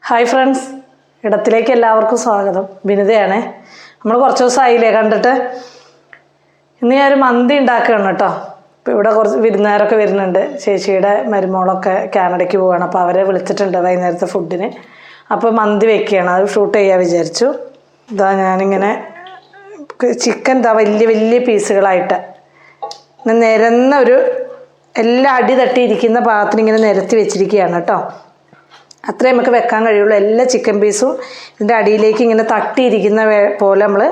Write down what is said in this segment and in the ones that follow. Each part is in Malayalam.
ഹായ് ഫ്രണ്ട്സ്, ഇടത്തിലേക്ക് എല്ലാവർക്കും സ്വാഗതം. വിനിതയാണ്. നമ്മൾ കുറച്ച് ദിവസമായില്ലേ കണ്ടിട്ട്. ഇന്ന് ഞാനൊരു മന്തി ഉണ്ടാക്കുകയാണ് കേട്ടോ. ഇപ്പോൾ ഇവിടെ കുറച്ച് വിരുന്നുകാരൊക്കെ വരുന്നുണ്ട്. ചേച്ചിയുടെ മരുമോളൊക്കെ കാനഡയ്ക്ക് പോവുകയാണ്. അപ്പോൾ അവരെ വിളിച്ചിട്ടുണ്ട് വൈകുന്നേരത്തെ ഫുഡിന്. അപ്പോൾ മന്തി വെക്കുകയാണ്. അത് ഷൂട്ട് ചെയ്യാൻ വിചാരിച്ചു. ഇതാ ഞാനിങ്ങനെ ചിക്കൻ വലിയ വലിയ പീസുകളായിട്ട് നിരന്ന ഒരു എല്ലാ അടി തട്ടിയിരിക്കുന്ന പാകത്തിന് ഇങ്ങനെ നിരത്തി വെച്ചിരിക്കുകയാണ് കേട്ടോ. അത്രേ നമുക്ക് വെക്കാൻ കഴിയുള്ളൂ. എല്ലാ ചിക്കൻ പീസും ഇതിൻ്റെ അടിയിലേക്ക് ഇങ്ങനെ തട്ടിയിരിക്കുന്ന പോലെ നമ്മൾ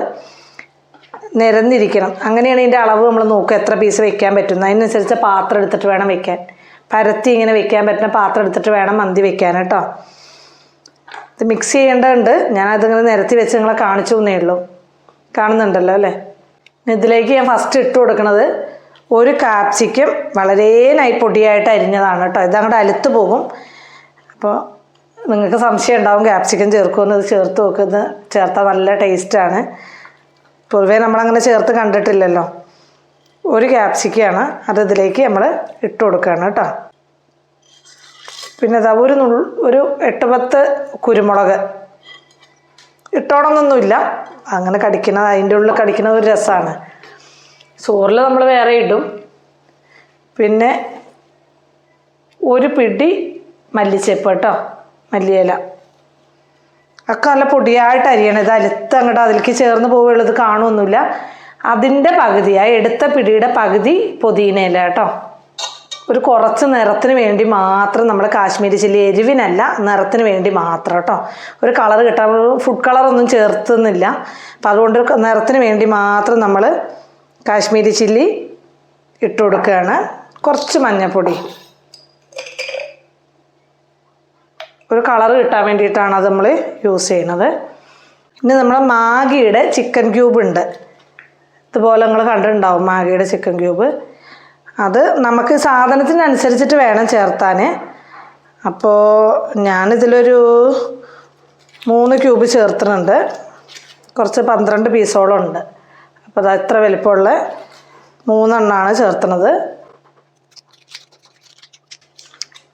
നിരന്നിരിക്കണം. അങ്ങനെയാണ് ഇതിൻ്റെ അളവ് നമ്മൾ നോക്കുക, എത്ര പീസ് വെക്കാൻ പറ്റുന്നത്. അതിനനുസരിച്ച് പാത്രം എടുത്തിട്ട് വേണം വെക്കാൻ. പരത്തി ഇങ്ങനെ വെക്കാൻ പറ്റുന്ന പാത്രം എടുത്തിട്ട് വേണം മന്തി വെക്കാൻ കേട്ടോ. ഇത് മിക്സ് ചെയ്യേണ്ടതുണ്ട്. ഞാനതിങ്ങനെ നിരത്തി വെച്ച് നിങ്ങളെ കാണിച്ചു എന്നേ ഉള്ളൂ. കാണുന്നുണ്ടല്ലോ അല്ലേ. ഇതിലേക്ക് ഞാൻ ഫസ്റ്റ് ഇട്ട് കൊടുക്കുന്നത് ഒരു കാപ്സിക്കം വളരെ പൊടിയായിട്ട് അരിഞ്ഞതാണ് കേട്ടോ. ഇതങ്ങോട്ട് അലുത്ത് പോകും. അപ്പോൾ നിങ്ങൾക്ക് സംശയം ഉണ്ടാവും ക്യാപ്സിക്കം ചേർക്കുമെന്ന്. ഇത് ചേർത്ത് നോക്കുന്നത് ചേർത്താൽ നല്ല ടേസ്റ്റാണ്. പൊതുവേ നമ്മളങ്ങനെ ചേർത്ത് കണ്ടിട്ടില്ലല്ലോ. ഒരു ക്യാപ്സിക്കമാണ്, അത് ഇതിലേക്ക് നമ്മൾ ഇട്ട് കൊടുക്കുകയാണ് കേട്ടോ. പിന്നെ അതാ ഒരു 8-10 കുരുമുളക് ഇട്ടോണമെന്നൊന്നുമില്ല. അങ്ങനെ കടിക്കുന്നത്, അതിൻ്റെ ഉള്ളിൽ കടിക്കുന്നത് ഒരു രസമാണ്. ചോറിൽ നമ്മൾ വേറെ ഇടും. പിന്നെ ഒരു പിടി മല്ലിച്ചപ്പ് കേട്ടോ, മല്ലിയില ഒക്കെ നല്ല പൊടിയായിട്ട് അരിയണം. ഇത് അലുത്ത് അങ്ങോട്ട് അതിലേക്ക് ചേർന്ന് പോവുള്ളത് കാണുമൊന്നുമില്ല. അതിൻ്റെ പകുതിയായി എടുത്ത പിടിയുടെ പകുതി പുതിനയില കേട്ടോ. ഒരു കുറച്ച് നിറത്തിന് വേണ്ടി മാത്രം നമ്മൾ കാശ്മീരി ചില്ലി, എരിവിനല്ല നിറത്തിന് വേണ്ടി മാത്രം കേട്ടോ. ഒരു കളർ കിട്ടാൻ ഫുഡ് കളറൊന്നും ചേർത്തുന്നില്ല. അപ്പം അതുകൊണ്ട് നിറത്തിന് വേണ്ടി മാത്രം നമ്മൾ കാശ്മീരി ചില്ലി ഇട്ട് കൊടുക്കുകയാണ്. കുറച്ച് മഞ്ഞൾപ്പൊടി, ഒരു കളർ കിട്ടാൻ വേണ്ടിയിട്ടാണ് അത് നമ്മൾ യൂസ് ചെയ്യുന്നത്. ഇനി നമ്മൾ മാഗിയുടെ ചിക്കൻ ക്യൂബ് ഉണ്ട്. ഇതുപോലെ നിങ്ങൾ കണ്ടിട്ടുണ്ടാവും മാഗിയുടെ ചിക്കൻ ക്യൂബ്. അത് നമുക്ക് സാധനത്തിനനുസരിച്ചിട്ട് വേണം ചേർത്താൻ. അപ്പോൾ ഞാനിതിലൊരു 3 ക്യൂബ് ചേർത്തിട്ടുണ്ട്. കുറച്ച് 12 പീസോളം ഉണ്ട്. അപ്പോൾ അത് എത്ര വലിപ്പമുള്ള 3 എണ്ണമാണ് ചേർത്തുന്നത്.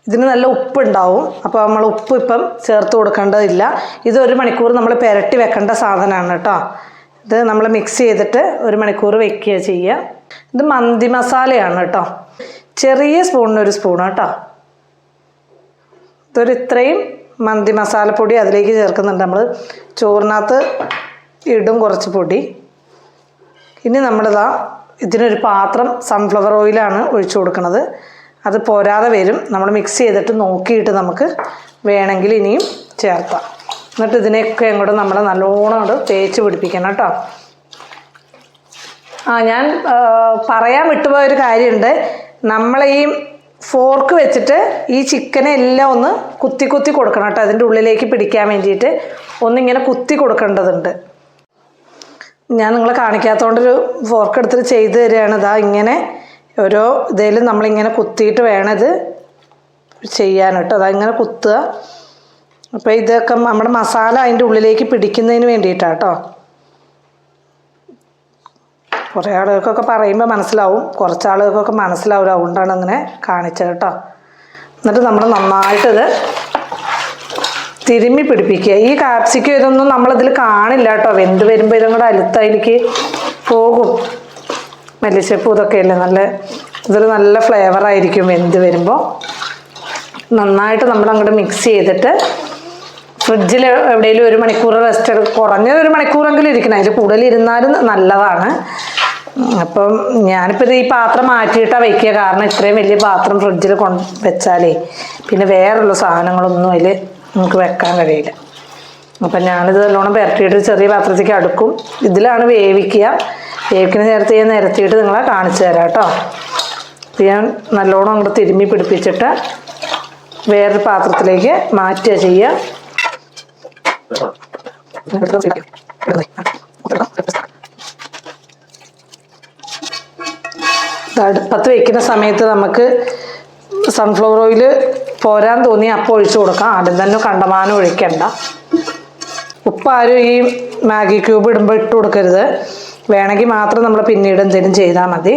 ഇതിന് നല്ല ഉപ്പുണ്ടാവും. അപ്പോൾ നമ്മൾ ഉപ്പ് ഇപ്പം ചേർത്ത് കൊടുക്കേണ്ടതില്ല. ഇത് 1 മണിക്കൂർ നമ്മൾ പുരട്ടി വെക്കേണ്ട സാധനമാണ് കേട്ടോ. ഇത് നമ്മൾ മിക്സ് ചെയ്തിട്ട് 1 മണിക്കൂർ വെക്കുക ചെയ്യുക. ഇത് മന്തി മസാലയാണ് കേട്ടോ. ചെറിയ സ്പൂണിന് 1 സ്പൂൺ കേട്ടോ. ഇത്രയും മന്തി മസാലപ്പൊടി അതിലേക്ക് ചേർക്കുന്നുണ്ട്. നമ്മൾ ചോറിനകത്ത് ഇടും കുറച്ച് പൊടി. ഇനി നമ്മളിതാ ഇതിനൊരു പാത്രം സൺഫ്ലവർ ഓയിലാണ് ഒഴിച്ചു കൊടുക്കുന്നത്. അത് പോരാതെ വരും. നമ്മൾ മിക്സ് ചെയ്തിട്ട് നോക്കിയിട്ട് നമുക്ക് വേണമെങ്കിൽ ഇനിയും ചേർത്താം. എന്നിട്ട് ഇതിനെയൊക്കെ അങ്ങോട്ട് നമ്മൾ നല്ലോണം അങ്ങോട്ട് തേച്ച് പിടിപ്പിക്കണം കേട്ടോ. ഞാൻ പറയാൻ വിട്ടുപോയൊരു കാര്യമുണ്ട്. നമ്മൾ ഈ ഫോർക്ക് വെച്ചിട്ട് ഈ ചിക്കനെ എല്ലാം ഒന്ന് കുത്തി കുത്തി കൊടുക്കണം കേട്ടോ. അതിൻ്റെ ഉള്ളിലേക്ക് പിടിക്കാൻ വേണ്ടിയിട്ട് ഒന്നിങ്ങനെ കുത്തി കൊടുക്കേണ്ടതുണ്ട്. ഞാൻ നിങ്ങളെ കാണിക്കാത്തതുകൊണ്ടൊരു ഫോർക്ക് എടുത്തിട്ട് ചെയ്ത് തരികയാണ്. ഇതാ ഇങ്ങനെ ഓരോ ഇതേലും നമ്മളിങ്ങനെ കുത്തിയിട്ട് വേണം ഇത് ചെയ്യാൻ കേട്ടോ. അതിങ്ങനെ കുത്തുക. അപ്പോൾ ഇതൊക്കെ നമ്മുടെ മസാല അതിൻ്റെ ഉള്ളിലേക്ക് പിടിക്കുന്നതിന് വേണ്ടിയിട്ടാണ് കേട്ടോ. കുറേ ആളുകൾക്കൊക്കെ പറയുമ്പോൾ മനസ്സിലാവും, കുറച്ച് ആളുകൾക്കൊക്കെ മനസ്സിലാവില്ല. അതുകൊണ്ടാണ് അങ്ങനെ കാണിച്ചത് കേട്ടോ. എന്നിട്ട് നമ്മൾ നന്നായിട്ടിത് തിരുമ്മി പിടിപ്പിക്കുക. ഈ കാപ്സിക്കം ഇതൊന്നും നമ്മളിതിൽ കാണില്ല കേട്ടോ. വെന്ത് വരുമ്പോൾ ഇതും കൂടെ അലുത്തതിലേക്ക് പോകും. മല്ലിച്ചപ്പ് ഇതൊക്കെയല്ലേ, നല്ല ഇതൊരു നല്ല ഫ്ലേവറായിരിക്കും വെന്ത് വരുമ്പോൾ. നന്നായിട്ട് നമ്മൾ അങ്ങോട്ട് മിക്സ് ചെയ്തിട്ട് ഫ്രിഡ്ജിൽ എവിടെയെങ്കിലും 1 മണിക്കൂർ റെസ്റ്റ് കുറഞ്ഞത് 1 മണിക്കൂറെങ്കിലും ഇരിക്കണം. അതിൽ കൂടുതൽ ഇരുന്നാലും നല്ലതാണ്. അപ്പം ഞാനിപ്പോൾ ഈ പാത്രം മാറ്റിയിട്ടാണ് വയ്ക്കുക. കാരണം ഇത്രയും വലിയ പാത്രം ഫ്രിഡ്ജിൽ വെച്ചാലേ പിന്നെ വേറെയുള്ള സാധനങ്ങളൊന്നും അതിൽ നമുക്ക് വെക്കാൻ കഴിയില്ല. അപ്പം ഞാനിത് നല്ലോണം പുരട്ടിയിട്ട് ചെറിയ പാത്രത്തേക്ക് അടുക്കും. ഇതിലാണ് വേവിക്കുക. വേവിക്കുന്ന നേരത്തെ ഞാൻ നിരത്തിയിട്ട് നിങ്ങളെ കാണിച്ചു തരാം കേട്ടോ. ഇത് ഞാൻ നല്ലോണം അങ്ങോട്ട് തിരുമ്മി പിടിപ്പിച്ചിട്ട് വേറൊരു പാത്രത്തിലേക്ക് മാറ്റുക ചെയ്യുക. അടുപ്പത്ത് വയ്ക്കുന്ന സമയത്ത് നമുക്ക് സൺഫ്ലവർ ഓയിൽ പോരാൻ തോന്നി അപ്പോൾ ഒഴിച്ചു കൊടുക്കാം. ആദ്യം തന്നെ കണ്ടമാനം ഒഴിക്കണ്ട. ഉപ്പാരും ഈ മാഗി ക്യൂബ് ഇടുമ്പോൾ ഇട്ട് കൊടുക്കരുത്. വേണമെങ്കിൽ മാത്രം നമ്മൾ പിന്നീട് എന്തെങ്കിലും ചെയ്താൽ മതി.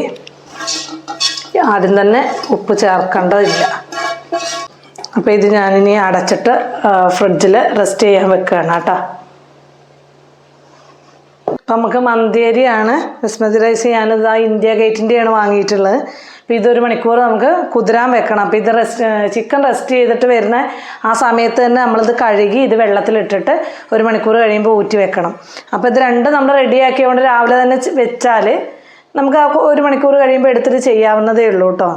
ആദ്യം തന്നെ ഉപ്പ് ചേർക്കേണ്ടതില്ല. അപ്പോൾ ഇത് ഞാനിനി അടച്ചിട്ട് ഫ്രിഡ്ജിൽ റെസ്റ്റ് ചെയ്യാൻ വെക്കുകയാണ് കേട്ടോ. അപ്പം നമുക്ക് മന്തിയരിയാണ്, ബസ്മതി റൈസ് ഞാനിത് ഇന്ത്യ ഗേറ്റിൻ്റെയാണ് വാങ്ങിയിട്ടുള്ളത്. അപ്പോൾ ഇതൊരു മണിക്കൂർ നമുക്ക് കുതിരാൻ വെക്കണം. അപ്പോൾ ഇത് ചിക്കൻ റെസ്റ്റ് ചെയ്തിട്ട് വരുന്ന ആ സമയത്ത് തന്നെ നമ്മളിത് കഴുകി ഇത് വെള്ളത്തിലിട്ടിട്ട് ഒരു മണിക്കൂർ കഴിയുമ്പോൾ ഊറ്റി വെക്കണം. അപ്പോൾ ഇത് രണ്ടും നമ്മൾ റെഡിയാക്കിയതുകൊണ്ട് രാവിലെ തന്നെ വെച്ചാൽ നമുക്ക് ആ ഒരു മണിക്കൂർ കഴിയുമ്പോൾ എടുത്തിട്ട് ചെയ്യാവുന്നതേ ഉള്ളൂ കേട്ടോ.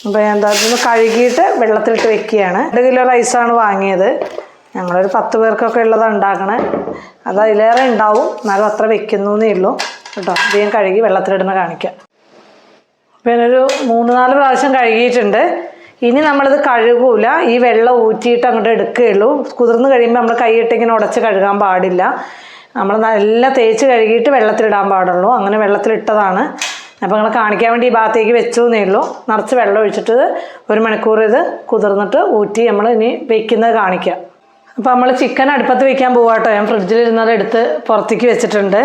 അപ്പോൾ ഞാൻ എന്താ കഴുകിയിട്ട് വെള്ളത്തിലിട്ട് വെക്കുകയാണ്. 2 കിലോ റൈസാണ് വാങ്ങിയത്. ഞങ്ങളൊരു 10 പേർക്കൊക്കെ ഉള്ളതാണ് ഉണ്ടാക്കണേ. അത് അതിലേറെ ഉണ്ടാവും, എന്നാലും അത്ര വെക്കുന്നേ ഉള്ളൂ കേട്ടോ. ഇത് ഞാൻ കഴുകി വെള്ളത്തിലിടുന്ന കാണിക്കാം. പിന്നെ ഒരു 3-4 പ്രാവശ്യം കഴുകിയിട്ടുണ്ട്. ഇനി നമ്മളിത് കഴുകൂല, ഈ വെള്ളം ഊറ്റിയിട്ട് അങ്ങോട്ട് എടുക്കുകയുള്ളൂ. കുതിർന്ന് കഴിയുമ്പോൾ നമ്മൾ കൈയിട്ട് ഇങ്ങനെ ഉടച്ച് കഴുകാൻ പാടില്ല. നമ്മൾ നല്ല തേച്ച് കഴുകിയിട്ട് വെള്ളത്തിലിടാൻ പാടുള്ളൂ. അങ്ങനെ വെള്ളത്തിലിട്ടതാണ്. അപ്പോൾ നിങ്ങൾ കാണിക്കാൻ വേണ്ടി ഈ ഭാഗത്തേക്ക് വെച്ചു എന്നേ ഉള്ളൂ. നിറച്ച് വെള്ളം ഒഴിച്ചിട്ട് 1 മണിക്കൂർ ഇത് കുതിർന്നിട്ട് ഊറ്റി നമ്മൾ ഇനി വെക്കുന്നത് കാണിക്കാം. അപ്പോൾ നമ്മൾ ചിക്കൻ അടുപ്പത്ത് വെക്കാൻ പോവാട്ടോ. ഞാൻ ഫ്രിഡ്ജിലിരുന്നത് എടുത്ത് പുറത്തേക്ക് വെച്ചിട്ടുണ്ട്.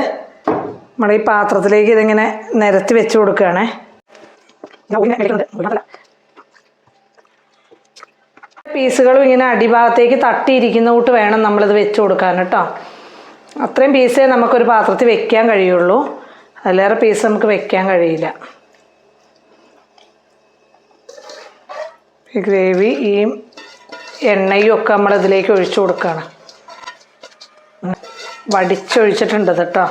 നമ്മുടെ ഈ പാത്രത്തിലേക്ക് ഇതിങ്ങനെ നിരത്തി വെച്ച് കൊടുക്കുകയാണേ. പീസുകളും ഇങ്ങനെ അടിഭാഗത്തേക്ക് തട്ടിയിരിക്കുന്ന കൂട്ട് വേണം നമ്മളിത് വെച്ച് കൊടുക്കാൻ കേട്ടോ. അത്രയും പീസേ നമുക്കൊരു പാത്രത്തിൽ വെക്കാൻ കഴിയുള്ളൂ, അതിലേറെ പീസ് നമുക്ക് വെക്കാൻ കഴിയില്ല. ഈ ഗ്രേവി ഈ എണ്ണയും ഒക്കെ നമ്മളിതിലേക്ക് ഒഴിച്ചു കൊടുക്കുകയാണ്. വടിച്ചൊഴിച്ചിട്ടുണ്ട് കേട്ടോ.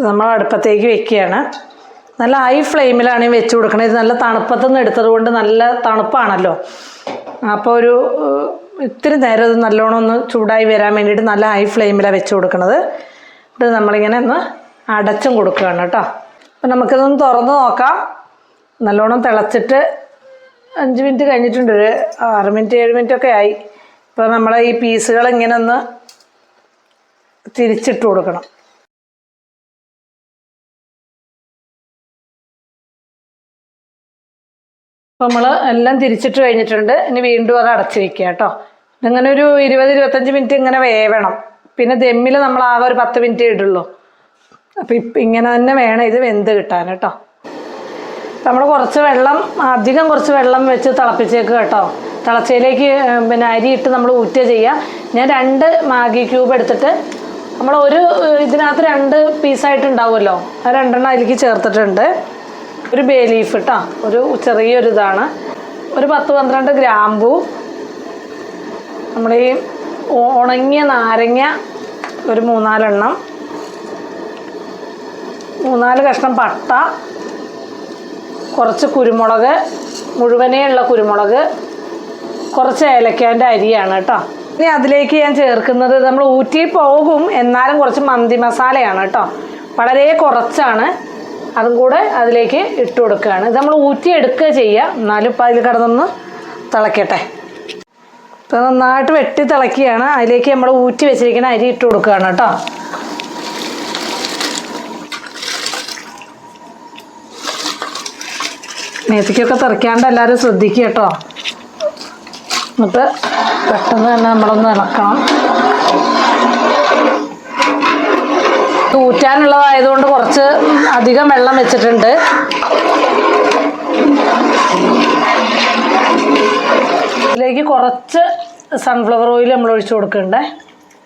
നമ്മൾ അടുപ്പത്തേക്ക് വെക്കുകയാണ്. നല്ല ഹൈ ഫ്ലെയിമിലാണ് വെച്ച് കൊടുക്കണത്. ഇത് നല്ല തണുപ്പത്തുനിന്ന് എടുത്തത് കൊണ്ട് നല്ല തണുപ്പാണല്ലോ. അപ്പോൾ ഒരു ഇത്തിരി നേരം ഇത് നല്ലോണം ഒന്ന് ചൂടായി വരാൻ വേണ്ടിയിട്ട് നല്ല ഹൈ ഫ്ലെയിമിലാണ് വെച്ച് കൊടുക്കുന്നത്. ഇത് നമ്മളിങ്ങനെ ഒന്ന് അടച്ചും കൊടുക്കുകയാണ് കേട്ടോ. അപ്പം നമുക്കിതൊന്ന് തുറന്ന് നോക്കാം. നല്ലോണം തിളച്ചിട്ട് 5 മിനിറ്റ് കഴിഞ്ഞിട്ടുണ്ട്. ഒരു 6 മിനിറ്റ് 7 മിനിറ്റ് ഒക്കെ ആയി. ഇപ്പോൾ നമ്മൾ ഈ പീസുകൾ ഇങ്ങനെ ഒന്ന് തിരിച്ചിട്ട് കൊടുക്കണം. അപ്പോൾ നമ്മൾ എല്ലാം തിരിച്ചിട്ട് കഴിഞ്ഞിട്ടുണ്ട്. ഇനി വീണ്ടും അത് അടച്ച് വയ്ക്കുക കേട്ടോ. ഇതിങ്ങനെ ഒരു 20-25 മിനിറ്റ് ഇങ്ങനെ വേവണം. പിന്നെ ദമ്മിൽ നമ്മൾ ആകെ ഒരു 10 മിനിറ്റ് ഇടുള്ളൂ. അപ്പോൾ ഇങ്ങനെ തന്നെ വേണം ഇത് വെന്ത് കിട്ടാൻ കേട്ടോ. നമ്മൾ കുറച്ച് വെള്ളം വെച്ച് തിളപ്പിച്ചേക്കുക കേട്ടോ. തിളച്ചയിലേക്ക് പിന്നെ അരി ഇട്ട് നമ്മൾ ഊറ്റുക ചെയ്യുക. ഞാൻ 2 മാഗി ക്യൂബ് എടുത്തിട്ട് നമ്മൾ ഇതിനകത്ത് 2 പീസായിട്ടുണ്ടാവുമല്ലോ, ആ 2 എണ്ണം അതിലേക്ക് ചേർത്തിട്ടുണ്ട്. ഒരു ബേ ലീഫ് കേട്ടോ, ഒരു ചെറിയൊരു ഇതാണ്. ഒരു 10-12 ഗ്രാമ്പൂ, നമ്മൾ ഈ ഉണങ്ങിയ നാരങ്ങ ഒരു 3-4 എണ്ണം, 3-4 കഷ്ണം പട്ട, കുറച്ച് കുരുമുളക്, മുഴുവനെയുള്ള കുരുമുളക്, കുറച്ച് ഏലക്കാൻ്റെ അരിയാണ് കേട്ടോ. ഇനി അതിലേക്ക് ഞാൻ ചേർക്കുന്നത് നമ്മൾ ഊറ്റി പോകും, എന്നാലും കുറച്ച് മന്തി മസാലയാണ് കേട്ടോ. വളരെ കുറച്ചാണ്, അതും കൂടെ അതിലേക്ക് ഇട്ട് കൊടുക്കുകയാണ്. ഇത് നമ്മൾ ഊറ്റി എടുക്കുക ചെയ്യുക, എന്നാലും ഇപ്പം അതിൽ കിടന്നൊന്ന് തിളക്കട്ടെ. ഇപ്പം നന്നായിട്ട് വെട്ടി തിളക്കുകയാണ്. അതിലേക്ക് നമ്മൾ ഊറ്റി വെച്ചിരിക്കുന്ന അരി ഇട്ട് കൊടുക്കുകയാണ് കേട്ടോ. മേത്തിക്കൊക്കെ തെറിക്കാണ്ട് എല്ലാവരും ശ്രദ്ധിക്കുക കേട്ടോ. എന്നിട്ട് പെട്ടെന്ന് തന്നെ നമ്മളൊന്ന് ഇളക്കണം. ഊറ്റാനുള്ളതായതുകൊണ്ട് കുറച്ച് അധികം വെള്ളം വെച്ചിട്ടുണ്ട്. ഇതിലേക്ക് കുറച്ച് സൺഫ്ലവർ ഓയിൽ നമ്മൾ ഒഴിച്ചു കൊടുക്കണ്ടേ,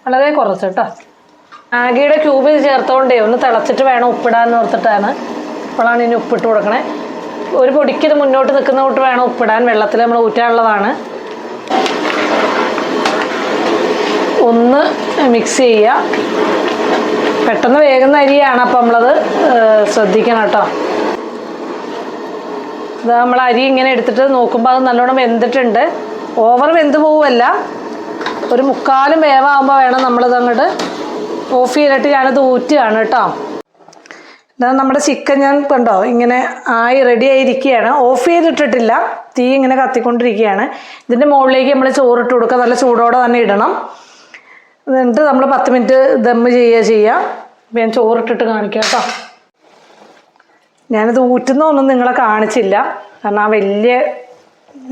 വളരെ കുറച്ച് കേട്ടോ. മാഗിയുടെ ക്യൂബ് ചേർത്തോണ്ടേ ഒന്ന് തിളച്ചിട്ട് വേണം ഉപ്പിടാൻ ഓർത്തിട്ടാണ്. അപ്പോഴാണ് ഇനി ഉപ്പിട്ട് കൊടുക്കണേ. ഒരു പൊടിക്ക് ഇത് മുന്നോട്ട് നിൽക്കുന്ന തൊട്ട് വേണം ഉപ്പിടാൻ. വെള്ളത്തിൽ നമ്മൾ ഊറ്റാനുള്ളതാണ്. ഒന്ന് മിക്സ് ചെയ്യുക. പെട്ടെന്ന് വേകുന്ന അരിയാണ്, അപ്പം നമ്മളത് ശ്രദ്ധിക്കണം കേട്ടോ. ഇത് നമ്മൾ അരി ഇങ്ങനെ എടുത്തിട്ട് നോക്കുമ്പോൾ അത് നല്ലോണം വെന്തിട്ടുണ്ട്. ഓവർ വെന്ത് പോവുമല്ല, ഒരു 3/4 വേവാകുമ്പോൾ വേണം നമ്മളിത് അങ്ങോട്ട് ഓഫ് ചെയ്തിട്ട് ഞാനത് ഊറ്റുകയാണ് കേട്ടോ. ഇതാ നമ്മുടെ ചിക്കൻ ഞാൻ കണ്ടോ ഇങ്ങനെ റെഡി ആയിരിക്കുകയാണ്. ഓഫ് ചെയ്തിട്ടിട്ടില്ല, തീ ഇങ്ങനെ കത്തിക്കൊണ്ടിരിക്കുകയാണ്. ഇതിൻ്റെ മുകളിലേക്ക് നമ്മൾ ചോറിട്ട് കൊടുക്കുക. നല്ല ചൂടോടെ തന്നെ ഇടണം. എന്നിട്ട് നമ്മൾ 10 മിനിറ്റ് ദമ്മ് ചെയ്യുക. അപ്പം ഞാൻ ചോറിട്ടിട്ട് കാണിക്കാം കേട്ടോ. ഞാനിത് ഊറ്റുന്നൊന്നും നിങ്ങളെ കാണിച്ചില്ല, കാരണം ആ വലിയ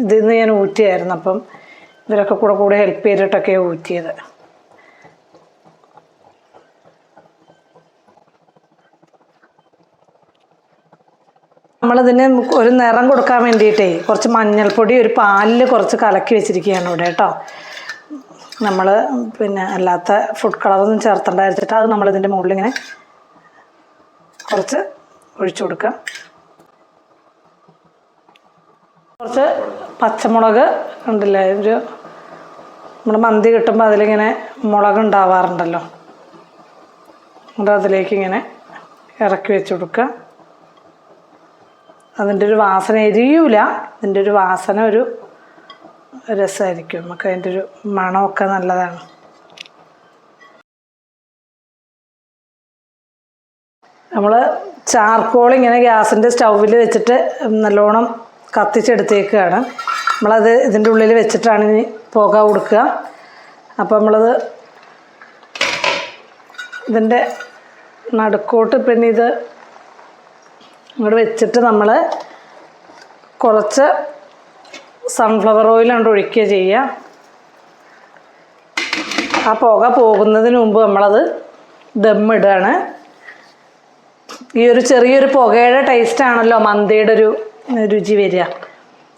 ഇതിൽ നിന്ന് ഞാൻ ഊറ്റിയായിരുന്നു. അപ്പം ഇവരൊക്കെ കൂടെ ഹെൽപ്പ് ചെയ്തിട്ടൊക്കെയാണ് ഊറ്റിയത്. നമ്മളിതിന് ഒരു നിറം കൊടുക്കാൻ വേണ്ടിയിട്ടേ കുറച്ച് മഞ്ഞൾപ്പൊടി ഒരു പാലിൽ കുറച്ച് കലക്കി വെച്ചിരിക്കുകയാണ് ഇവിടെ കേട്ടോ. നമ്മൾ പിന്നെ അല്ലാത്ത ഫുഡ് കളറൊന്നും ചേർത്തണ്ടായിരിച്ചിട്ട് അത് നമ്മളിതിൻ്റെ മുകളിലിങ്ങനെ കുറച്ച് ഒഴിച്ചു കൊടുക്കാം. കുറച്ച് പച്ചമുളക് ഉണ്ടല്ലേ, ഒരു നമ്മൾ മന്തി കിട്ടുമ്പോൾ അതിലിങ്ങനെ മുളക് ഉണ്ടാവാറുണ്ടല്ലോ, അത് അതിലേക്ക് ഇങ്ങനെ ഇറക്കി വെച്ച് കൊടുക്കുക. അതിൻ്റെ ഒരു വാസന എരിയൂല, അതിൻ്റെ ഒരു വാസന ഒരു രസമായിരിക്കും, നമുക്ക് അതിൻ്റെ ഒരു മണമൊക്കെ നല്ലതാണ്. നമ്മൾ ചാർക്കോൾ ഇങ്ങനെ ഗ്യാസിൻ്റെ സ്റ്റൗവിൽ വെച്ചിട്ട് നല്ലോണം കത്തിച്ചെടുത്തേക്കുകയാണ്. നമ്മളത് ഇതിൻ്റെ ഉള്ളിൽ വെച്ചിട്ടാണ് ഇനി പുക കൊടുക്കുക. അപ്പോൾ നമ്മളത് ഇതിൻ്റെ നടുക്കോട്ട് പിന്നെ ഇത് ഇങ്ങോട്ട് വെച്ചിട്ട് നമ്മൾ കുറച്ച് സൺഫ്ലവർ ഓയിലാണ് ഒഴിക്കുക ചെയ്യുക. ആ പുക പോകുന്നതിന് മുമ്പ് നമ്മളത് ദമ്മിടുകയാണ്. ഈ ഒരു ചെറിയൊരു പുകയുടെ ടേസ്റ്റാണല്ലോ മന്തിയുടെ ഒരു രുചി വരിക.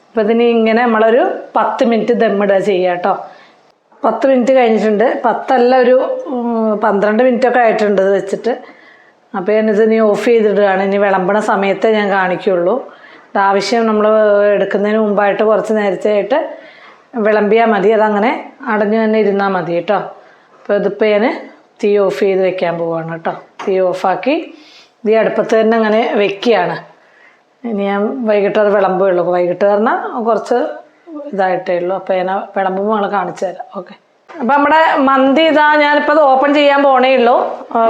അപ്പോൾ ഇതിന് ഇങ്ങനെ നമ്മളൊരു 10 മിനിറ്റ് ദമ്മിടുക ചെയ്യുക കേട്ടോ. 10 മിനിറ്റ് കഴിഞ്ഞിട്ടുണ്ട്, 10 അല്ല ഒരു 12 മിനിറ്റൊക്കെ ആയിട്ടുണ്ട് ഇത് വെച്ചിട്ട്. അപ്പോൾ ഞാനിത് ഇനി ഓഫ് ചെയ്തിടുകയാണ്. ഇനി വിളമ്പണ സമയത്തേ ഞാൻ കാണിക്കുള്ളൂ. ആവശ്യം നമ്മൾ എടുക്കുന്നതിന് മുമ്പായിട്ട് കുറച്ച് നേരത്തെ ആയിട്ട് വിളമ്പിയാൽ മതി, അതങ്ങനെ അടഞ്ഞു തന്നെ ഇരുന്നാൽ മതി കേട്ടോ. അപ്പോൾ ഇതിപ്പോൾ ഞാൻ തീ ഓഫ് ചെയ്ത് വെക്കാൻ പോവുകയാണ് കേട്ടോ. തീ ഓഫാക്കി ഈ അടുപ്പത്ത് തന്നെ അങ്ങനെ വെക്കുകയാണ്. ഇനി ഞാൻ വൈകിട്ട് അത് വിളമ്പുകയുള്ളൂ. വൈകിട്ട് പറഞ്ഞാൽ കുറച്ച് ഇതായിട്ടേ ഉള്ളൂ. അപ്പോൾ ഞാൻ വിളമ്പുമ്പോൾ നമ്മൾ കാണിച്ചു തരാം. ഓക്കെ. അപ്പം നമ്മുടെ മന്തി ഇതാ ഞാനിപ്പോൾ അത് ഓപ്പൺ ചെയ്യാൻ പോണേ ഉള്ളൂ.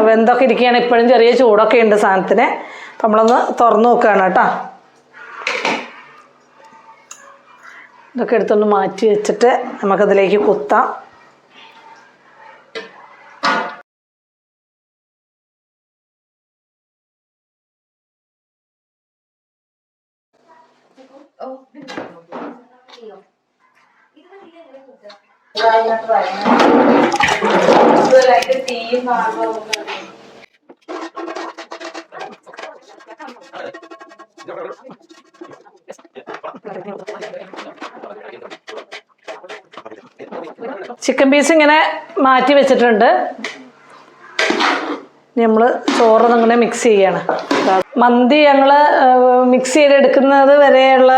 വെന്തൊക്കെ ഇരിക്കുകയാണ്, ഇപ്പോഴും ചെറിയ ചൂടൊക്കെ ഉണ്ട് സാധനത്തിന്. അപ്പം നമ്മളൊന്ന് തുറന്നു നോക്കുകയാണ് കേട്ടോ. ഇതൊക്കെ എടുത്തൊന്ന് മാറ്റി വെച്ചിട്ട് നമുക്കതിലേക്ക് കുത്താം. ചിക്കൻ പീസ് ഇങ്ങനെ മാറ്റി വെച്ചിട്ടുണ്ട്. നമ്മൾ ചോറ് ഇങ്ങനെ മിക്സ് ചെയ്യാണ്. മന്തി ഞങ്ങൾ മിക്സ് ചെയ്തെടുക്കുന്നത് വരെയുള്ള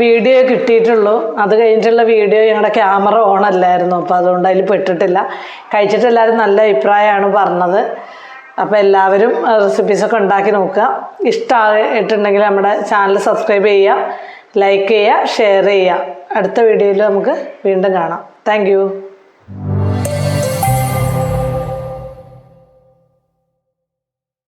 വീഡിയോ കിട്ടിയിട്ടുള്ളൂ. അത് കഴിഞ്ഞിട്ടുള്ള വീഡിയോ ഞങ്ങളുടെ ക്യാമറ ഓൺ അല്ലായിരുന്നു, അപ്പോൾ അതുകൊണ്ട് അതിൽ പെട്ടിട്ടില്ല. കഴിച്ചിട്ട് എല്ലാവരും നല്ല അഭിപ്രായമാണ് പറഞ്ഞത്. അപ്പോൾ എല്ലാവരും റെസിപ്പീസൊക്കെ ഉണ്ടാക്കി നോക്കുക. ഇഷ്ടമായിട്ടുണ്ടെങ്കിൽ നമ്മുടെ ചാനൽ സബ്സ്ക്രൈബ് ചെയ്യുക, ലൈക്ക് ചെയ്യുക, ഷെയർ ചെയ്യുക. അടുത്ത വീഡിയോയിൽ നമുക്ക് വീണ്ടും കാണാം. താങ്ക്